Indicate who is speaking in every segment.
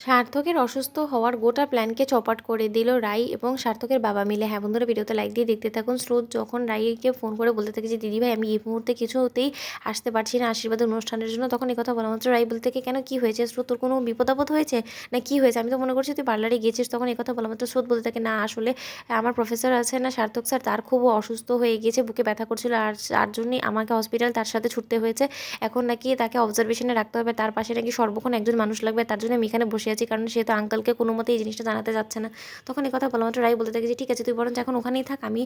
Speaker 1: সার্থকের অসুস্থ হওয়ার গোটা প্ল্যানকে চপাট করে দিল রাই এবং সার্থকের বাবা মিলে। হ্যাঁ বন্ধুরা, ভিডিওতে লাইক দিয়ে দেখতে থাকুন। স্রোত যখন রাইকে ফোন করে বলতে থাকে যে দিদিভাই আমি এই মুহূর্তে কিছুতেই আসতে পারছি না আশীর্বাদ অনুষ্ঠানের জন্য, তখন এই কথা বলা মাত্র রাই বলতে থাকে কেন, কি হয়েছে স্রোত, তোর কোনো বিপদ আপদ হয়েছে না কি হয়েছে, আমি তো মনে করছি তুই পার্লারে গেছিস। তখন এই কথা বলা মাত্র স্রোত বলতে থাকে না আসলে আমার প্রফেসর আছে না সার্থক স্যার, তার খুব অসুস্থ হয়ে গিয়েছে, বুকে ব্যথা করছিল, আর তার জন্যই আমাকে হসপিটাল তার সাথে ছুটতে হয়েছে। এখন নাকি তাকে অবজারভেশনে রাখতে হবে, তার পাশে নাকি সর্বক্ষণ একজন মানুষ লাগবে, তার জন্য আমি এখানে বসে আছি, কারণ সে তো আঙ্কালকে কোনো মতে এই জিনিসটা জানাতে যাচ্ছে না। তখন এই কথা বলা মাত্র রাই বলতে থাকে যে ঠিক আছে তুই বরঞ্চ এখন ওখানেই থাক, আমি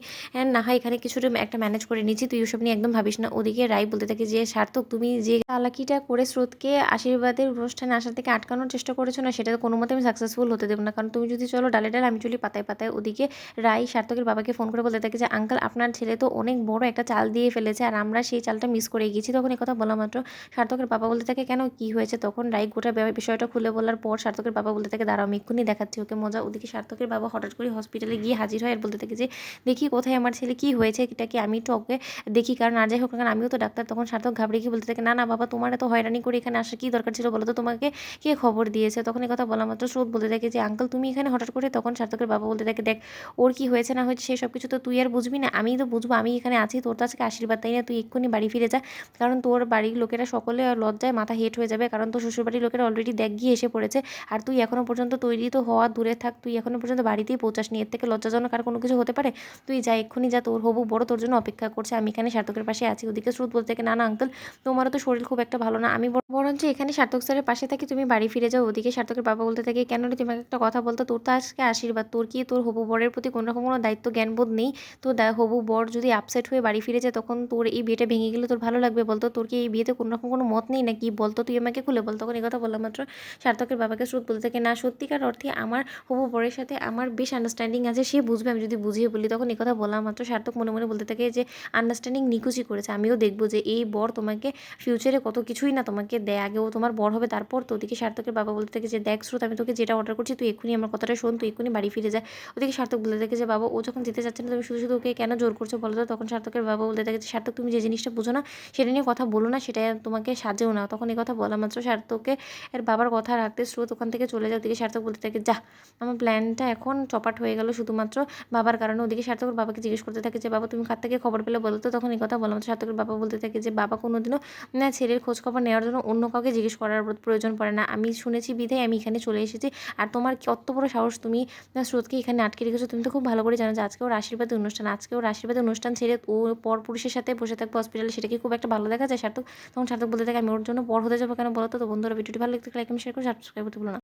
Speaker 1: না হয় এখানে কিছুটা একটা ম্যানেজ করে নিচ্ছি, তুই ওসব নিয়ে একদম ভাবিস না। ওদিকে রাই বলতে থাকে যে সার্থক তুমি যে চালাকিটা করে স্রোতকে আশীর্বাদের অনুষ্ঠানে আসা থেকে আটকানোর চেষ্টা করেছো না, সেটা কোনো মতে আমি সাকসেসফুল হতে দেবো না, কারণ তুমি যদি চলো ডালে ডালে আমি চলি পাতায় পাতায়। ওদিকে রাই সার্থকের বাবাকে ফোন করে বলতে থাকে যে আঙ্কাল আপনার ছেলে তো অনেক বড় একটা চাল দিয়ে ফেলেছে, আর আমরা সেই চালটা মিস করে গেছি। তখন এই কথা বলা মাত্র সার্থকের বাবা বলতে থাকে কেন, কি হয়েছে? তখন রাই গোটা বিষয়টা খুলে বলার পর সার্থকের বাবা বলতে থাকে দাঁড়াও আমি এক্ষুনি দেখাচ্ছি ওকে মজা। ওদিকে সার্থকের বাবা হঠাৎ করে হসপিটালে গিয়ে হাজির হয় আর বলতে থাকে যে দেখি কোথায় আমার ছেলে, কি হয়েছে এটা কি, আমি তো ওকে দেখি, কারণ আর যাই হোক না কারণ আমিও তো ডাক্তার। তখন সার্থক ঘাবড়ে গিয়ে বলতে থাকে না না বাবা, তোমার এত হয়রানি করে এখানে আসার কি দরকার ছিল বলো তো, তোমাকে কে খবর দিয়েছে? তখন এই কথা বলা মাত্র স্রোত বলতে থাকে যে আঙ্কাল তুমি এখানে হঠাৎ করে। তখন সার্থকের বাবা বলতে থাকে দেখ ওর কি হয়েছে না হয়েছে সেই সব কিছু তো তুই আর বুঝবি না, আমিই তো বুঝবো, আমি এখানে আছি তোর তো আজকে আশীর্বাদ, তাই না? তুই এক্ষুনি বাড়ি ফিরে যা, কারণ তোর বাড়ির লোকেরা সকলে লজ্জায় মাথা হেট হয়ে যাবে, কারণ তোর শ্বশুরবাড়ির লোকেরা অলরেডি দেখ গিয়ে এসে পড়েছে, আর তুই এখনও পর্যন্ত তৈরি তো হওয়া দূরে থাক, তুই এখনও পর্যন্ত বাড়িতেই পৌঁছাসনি, এর থেকে লজ্জাজনক আর কোনো কিছু হতে পারে? তুই যা এক্ষুনি যা, তোর হবু বড় তোর জন্য অপেক্ষা করছে, আমি এখানে সার্থকের পাশে আছি। ওদিকে স্রোত বলতে থাকে না না আঙ্কেল, তোমারও তো শরীর খুব একটা ভালো না, আমি বরঞ্চ এখানে সার্থক স্যারের পাশে থাকি, তুমি বাড়ি ফিরে যাও। ওদিকে সার্থকের বাবা বলতে থাকে কেন রে, তোমাকে একটা কথা বলতো, তোর তো আজকে আশীর্বাদ, তোর কি তোর হবু বরের প্রতি কোনো রকম কোনো দায়িত্ব জ্ঞানবোধ নেই? তো হবু বর যদি আপসেট হয়ে বাড়ি ফিরে যায় তখন তোর এই বিয়েটা ভেঙে গেলে তোর ভালো লাগবে বলতো? তোর কি এই বিয়েতে কোনো রকম কোনো মত নেই নাকি বলতো? তুই আমাকে খুলে বল। তখন এই কথা বললাম মাত্র সার্থকের বাবাকে স্রোত বলতে থাকে না সত্যিকার অর্থে আমার হবু বরের সাথে আমার বেশ আন্ডারস্ট্যান্ডিং আছে, সে বুঝবে আমি যদি বুঝিয়ে বলি। তখন এই কথা বলা মাত্র সার্থক মনে মনে বলতে থাকে যে আন্ডারস্ট্যান্ডিং নিকুচি করেছে, আমিও দেখবো যে এই বর তোমাকে ফিউচারে কত কিছুই না তোমাকে দেয়, আগেও তোমার বর হবে তারপর। তো ওদিকে সার্থকের বাবা বলতে থাকে যে দেখ স্রোত, আমি তোকে যেটা অর্ডার করছি তুই এক্ষুনি আমার কথাটা শোন, তুই এক্ষুনি বাড়ি ফিরে যায়। ওদিকে সার্থক বলতে থাকে যে বাবা ও যখন যেতে চাচ্ছে না তুমি শুধু শুধু ওকে কেন জোর করছো বলো তো? তখন সার্থকের বাবা বলতে থাকে যে সার্থক তুমি যে জিনিসটা বুঝো না সেটা নিয়ে কথা বলো না, সেটা তোমাকে সাজেও না। তখন এই কথা বলা মাত্র সার্থকে এর বাবার কথা রাখতে স্রোত ওখান থেকে চলে যায়। ওদিকে সার্থক বলতে থাকে যা, আমার প্ল্যানটা এখন চপাট হয়ে গেল শুধুমাত্র বাবার কারণে। ওদিকে সার্থকের বাবাকে জিজ্ঞেস করতে থাকে যে বাবা তুমি কার থেকে খবর পেলে বলো তো? তখন এই কথা বলা মাত্র সার্থকের বাবা বলতে থাকে যে বাবা কোনোদিনও না ছেলের খোঁজ খবর নেওয়ার জন্য অন্য কাউকে জিজ্ঞেস করার প্রয়োজন পড়ে না, আমি শুনেছি বিধায় আমি এখানে চলে এসেছি। আর তোমার কত বড় সাহস, তুমি স্রোতকে এখানে আটকে রেখেছো? তুমি তো খুব ভালো করে জানো যে আজকে ওর আশীর্বাদের অনুষ্ঠান, আজকে ওর আশীর্বাদের অনুষ্ঠান ছেড়ে ও পর পুরুষের সাথে বসে থাকবে হসপিটালে, সেটা কি খুব একটা ভালো দেখা যায় সার্থক? তখন সার্থক বলতে থাকে আমি ওর জন্য পর হতে যাবো কেন বলো তো? তো বন্ধুরা ভিডিওটি ভালো লাগতে লাইক শেয়ার করে সাবস্ক্রাইব করতে ভুলো না।